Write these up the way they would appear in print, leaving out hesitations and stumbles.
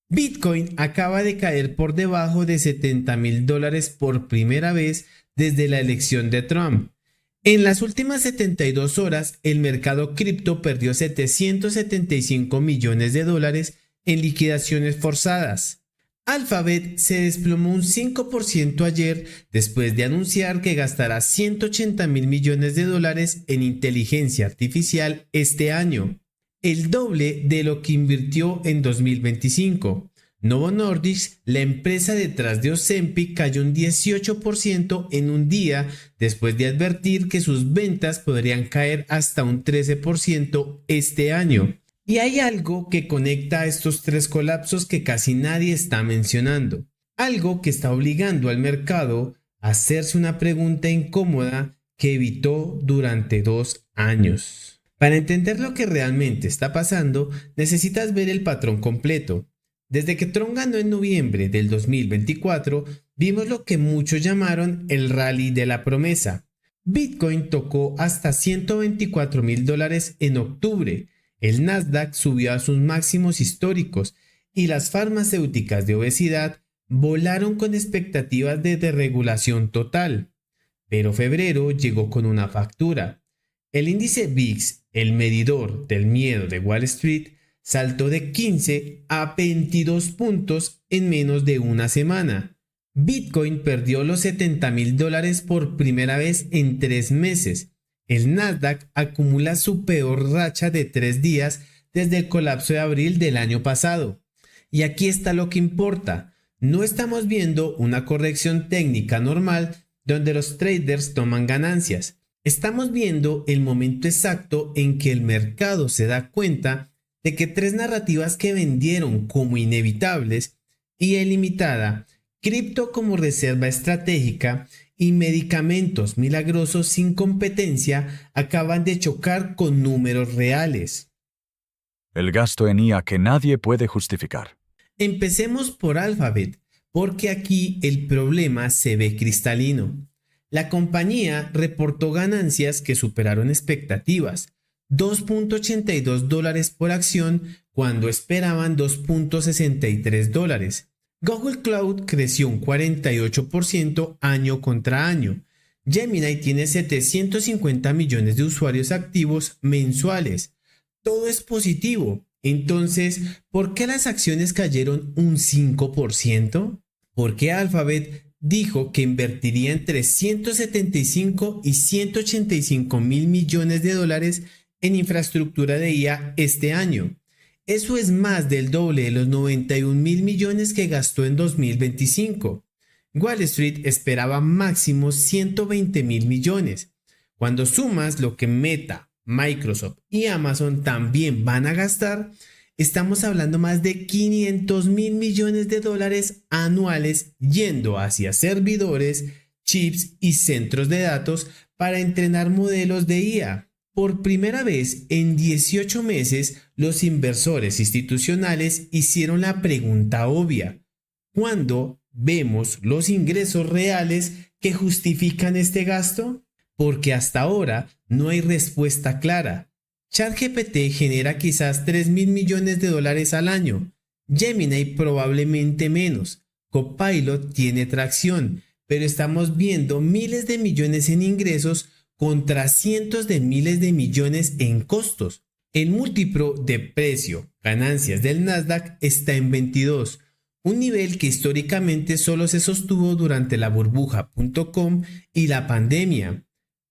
Bitcoin acaba de caer por debajo de $70,000 por primera vez desde la elección de Trump. En las últimas 72 horas, el mercado cripto perdió $775 millones en liquidaciones forzadas. Alphabet se desplomó un 5% ayer después de anunciar que gastará $180,000 millones en inteligencia artificial este año, el doble de lo que invirtió en 2025. Novo Nordisk, la empresa detrás de Ozempic, cayó un 18% en un día después de advertir que sus ventas podrían caer hasta un 13% este año. Y hay algo que conecta a estos tres colapsos que casi nadie está mencionando. Algo que está obligando al mercado a hacerse una pregunta incómoda que evitó durante 2 años. Para entender lo que realmente está pasando, necesitas ver el patrón completo. Desde que Trump ganó en noviembre del 2024, vimos lo que muchos llamaron el rally de la promesa. Bitcoin tocó hasta $124,000 en octubre, el Nasdaq subió a sus máximos históricos y las farmacéuticas de obesidad volaron con expectativas de desregulación total. Pero febrero llegó con una factura. El índice VIX, el medidor del miedo de Wall Street, saltó de 15 a 22 puntos en menos de una semana. Bitcoin perdió los $70,000 por primera vez en 3 meses. El Nasdaq acumula su peor racha de 3 días desde el colapso de abril del año pasado. Y aquí está lo que importa. No estamos viendo una corrección técnica normal donde los traders toman ganancias. Estamos viendo el momento exacto en que el mercado se da cuenta de que tres narrativas que vendieron como inevitables y ilimitada, cripto como reserva estratégica y medicamentos milagrosos sin competencia acaban de chocar con números reales. El gasto en IA que nadie puede justificar. Empecemos por Alphabet, porque aquí el problema se ve cristalino. La compañía reportó ganancias que superaron expectativas, $2.82 por acción cuando esperaban $2.63. Google Cloud creció un 48% año contra año. Gemini tiene 750 millones de usuarios activos mensuales. Todo es positivo. Entonces, ¿por qué las acciones cayeron un 5%? Porque Alphabet dijo que invertiría entre 175 y $185,000 millones en infraestructura de IA este año. Eso es más del doble de los 91,000 millones que gastó en 2025. Wall Street esperaba máximo 120,000 millones. Cuando sumas lo que Meta, Microsoft y Amazon también van a gastar, estamos hablando más de 500,000 millones anuales yendo hacia servidores, chips y centros de datos para entrenar modelos de IA. Por primera vez en 18 meses, los inversores institucionales hicieron la pregunta obvia: ¿cuándo vemos los ingresos reales que justifican este gasto? Porque hasta ahora no hay respuesta clara. ChatGPT genera quizás $3,000 millones al año. Gemini probablemente menos. Copilot tiene tracción, pero estamos viendo miles de millones en ingresos contra cientos de miles de millones en costos. El múltiplo de precio-ganancias del Nasdaq está en 22, un nivel que históricamente solo se sostuvo durante la burbuja.com y la pandemia.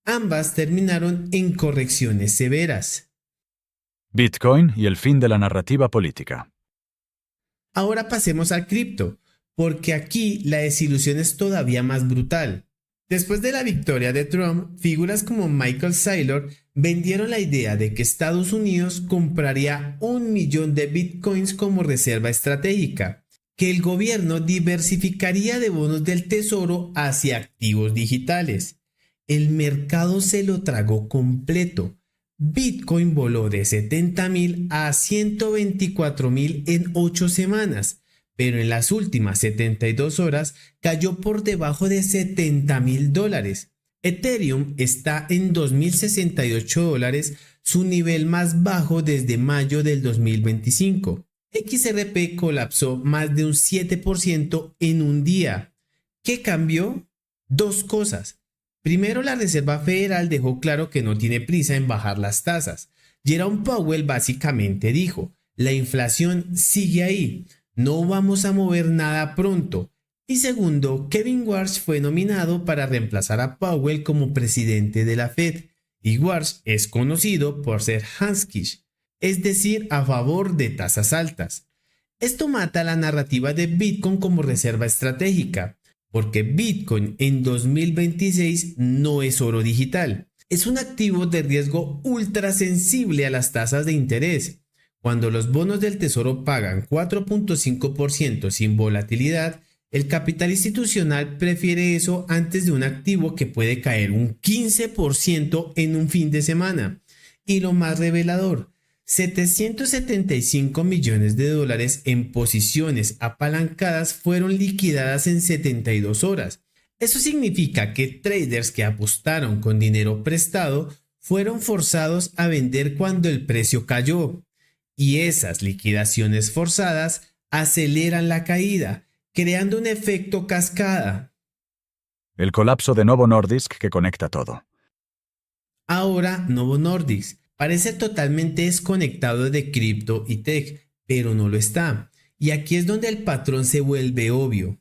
Ambas terminaron en correcciones severas. Bitcoin y el fin de la narrativa política. Ahora pasemos al cripto, porque aquí la desilusión es todavía más brutal. Después de la victoria de Trump, figuras como Michael Saylor vendieron la idea de que Estados Unidos compraría 1 millón de bitcoins como reserva estratégica, que el gobierno diversificaría de bonos del tesoro hacia activos digitales. El mercado se lo tragó completo. Bitcoin voló de 70,000 a 124,000 en 8 semanas, pero en las últimas 72 horas cayó por debajo de $70,000. Ethereum está en $2,068, su nivel más bajo desde mayo del 2025. XRP colapsó más de un 7% en un día. ¿Qué cambió? Dos cosas. Primero, la Reserva Federal dejó claro que no tiene prisa en bajar las tasas. Jerome Powell básicamente dijo, la inflación sigue ahí, no vamos a mover nada pronto. Y segundo, Kevin Warsh fue nominado para reemplazar a Powell como presidente de la Fed. Y Warsh es conocido por ser hawkish, es decir, a favor de tasas altas. Esto mata la narrativa de Bitcoin como reserva estratégica, porque Bitcoin en 2026 no es oro digital. Es un activo de riesgo ultra sensible a las tasas de interés. Cuando los bonos del tesoro pagan 4.5% sin volatilidad, el capital institucional prefiere eso antes de un activo que puede caer un 15% en un fin de semana. Y lo más revelador, 775 millones de dólares en posiciones apalancadas fueron liquidadas en 72 horas. Eso significa que traders que apostaron con dinero prestado fueron forzados a vender cuando el precio cayó. Y esas liquidaciones forzadas aceleran la caída, creando un efecto cascada. El colapso de Novo Nordisk que conecta todo. Ahora Novo Nordisk parece totalmente desconectado de cripto y tech, pero no lo está. Y aquí es donde el patrón se vuelve obvio.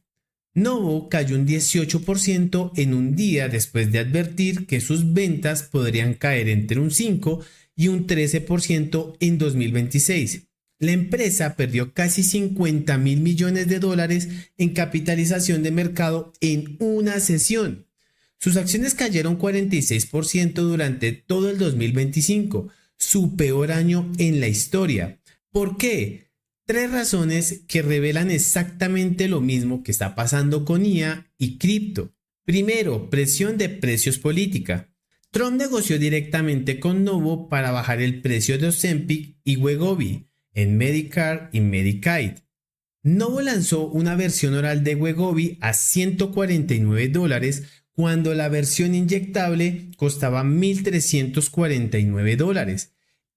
Novo cayó un 18% en un día después de advertir que sus ventas podrían caer entre un 5 y un 13% en 2026. La empresa perdió casi 50 mil millones de dólares en capitalización de mercado en una sesión. Sus acciones cayeron 46% durante todo el 2025, su peor año en la historia. ¿Por qué? Tres razones que revelan exactamente lo mismo que está pasando con IA y cripto. Primero, presión de precios política. Trump negoció directamente con Novo para bajar el precio de Ozempic y Wegovy en Medicare y Medicaid. Novo lanzó una versión oral de Wegovy a $149 cuando la versión inyectable costaba $1,349.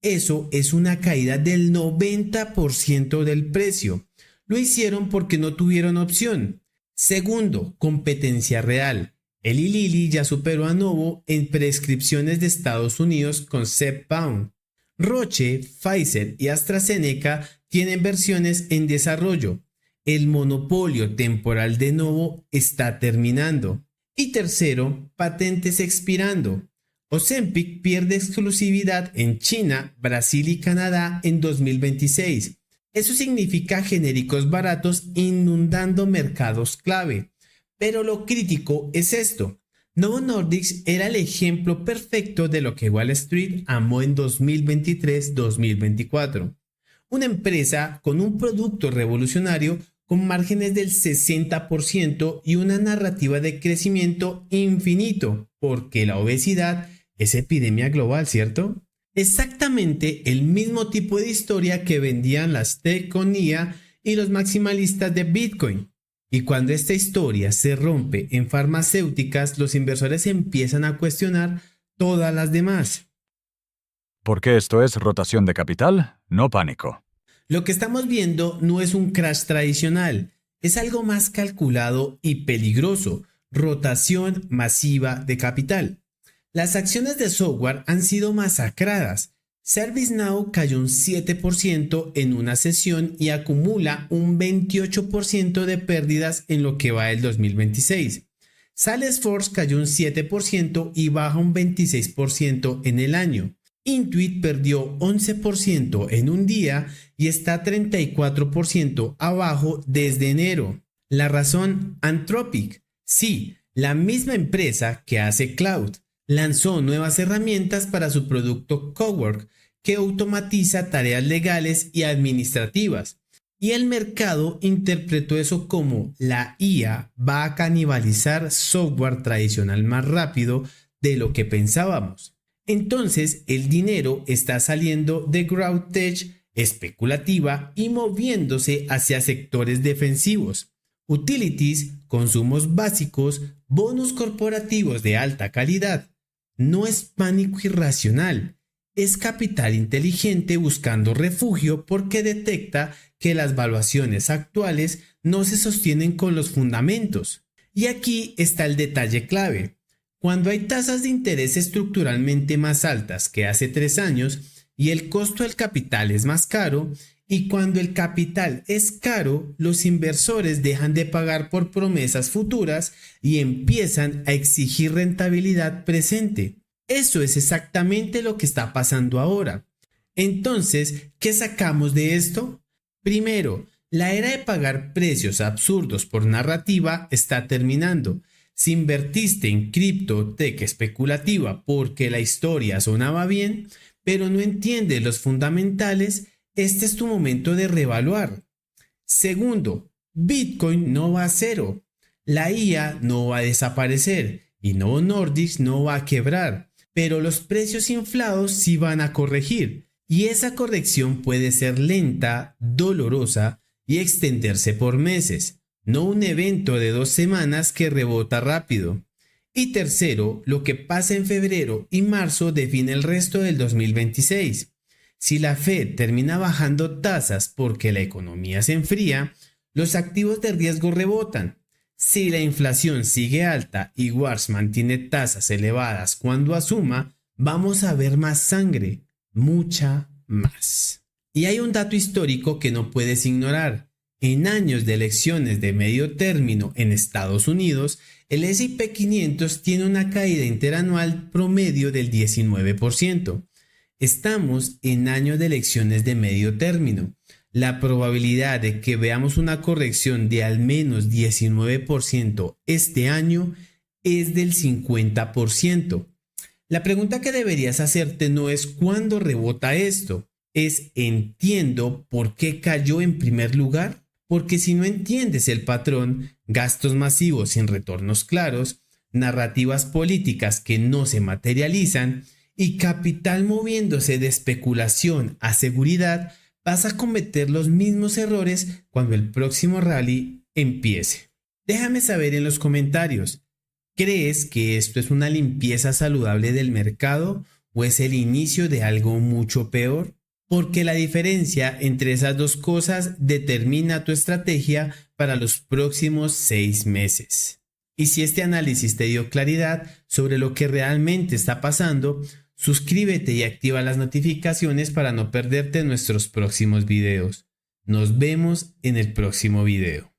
Eso es una caída del 90% del precio. Lo hicieron porque no tuvieron opción. Segundo, competencia real. Eli Lilly ya superó a Novo en prescripciones de Estados Unidos con Zepbound. Roche, Pfizer y AstraZeneca tienen versiones en desarrollo. El monopolio temporal de Novo está terminando. Y tercero, patentes expirando. Ozempic pierde exclusividad en China, Brasil y Canadá en 2026. Eso significa genéricos baratos inundando mercados clave. Pero lo crítico es esto. Novo Nordisk era el ejemplo perfecto de lo que Wall Street amó en 2023-2024. Una empresa con un producto revolucionario con márgenes del 60% y una narrativa de crecimiento infinito, porque la obesidad es epidemia global, ¿cierto? Exactamente el mismo tipo de historia que vendían las tech con IA y los maximalistas de Bitcoin. Y cuando esta historia se rompe en farmacéuticas, los inversores empiezan a cuestionar todas las demás. Porque esto es rotación de capital, no pánico. Lo que estamos viendo no es un crash tradicional, es algo más calculado y peligroso, rotación masiva de capital. Las acciones de software han sido masacradas. ServiceNow cayó un 7% en una sesión y acumula un 28% de pérdidas en lo que va del 2026. Salesforce cayó un 7% y baja un 26% en el año. Intuit perdió 11% en un día y está 34% abajo desde enero. La razón, Anthropic. Sí, la misma empresa que hace cloud lanzó nuevas herramientas para su producto Cowork que automatiza tareas legales y administrativas. Y el mercado interpretó eso como la IA va a canibalizar software tradicional más rápido de lo que pensábamos. Entonces el dinero está saliendo de growth tech especulativa y moviéndose hacia sectores defensivos, utilities, consumos básicos, bonos corporativos de alta calidad. No es pánico irracional, es capital inteligente buscando refugio porque detecta que las valuaciones actuales no se sostienen con los fundamentos. Y aquí está el detalle clave. Cuando hay tasas de interés estructuralmente más altas que hace 3 años y el costo del capital es más caro, y cuando el capital es caro, los inversores dejan de pagar por promesas futuras y empiezan a exigir rentabilidad presente. Eso es exactamente lo que está pasando ahora. Entonces, ¿qué sacamos de esto? Primero, la era de pagar precios absurdos por narrativa está terminando. Si invertiste en cripto, tech especulativa porque la historia sonaba bien, pero no entiendes los fundamentales, este es tu momento de reevaluar. Segundo, Bitcoin no va a cero. La IA no va a desaparecer y Novo Nordisk no va a quebrar, pero los precios inflados sí van a corregir. Y esa corrección puede ser lenta, dolorosa y extenderse por meses, no un evento de 2 semanas que rebota rápido. Y tercero, lo que pasa en febrero y marzo define el resto del 2026. Si la Fed termina bajando tasas porque la economía se enfría, los activos de riesgo rebotan. Si la inflación sigue alta y Wars mantiene tasas elevadas cuando asuma, vamos a ver más sangre, mucha más. Y hay un dato histórico que no puedes ignorar. En años de elecciones de medio término en Estados Unidos, el S&P 500 tiene una caída interanual promedio del 19%. Estamos en años de elecciones de medio término. La probabilidad de que veamos una corrección de al menos 19% este año es del 50%. La pregunta que deberías hacerte no es ¿cuándo rebota esto? Es ¿entiendo por qué cayó en primer lugar? Porque si no entiendes el patrón, gastos masivos sin retornos claros, narrativas políticas que no se materializan y capital moviéndose de especulación a seguridad, vas a cometer los mismos errores cuando el próximo rally empiece. Déjame saber en los comentarios, ¿crees que esto es una limpieza saludable del mercado o es el inicio de algo mucho peor? Porque la diferencia entre esas dos cosas determina tu estrategia para los próximos 6 meses. Y si este análisis te dio claridad sobre lo que realmente está pasando, suscríbete y activa las notificaciones para no perderte nuestros próximos videos. Nos vemos en el próximo video.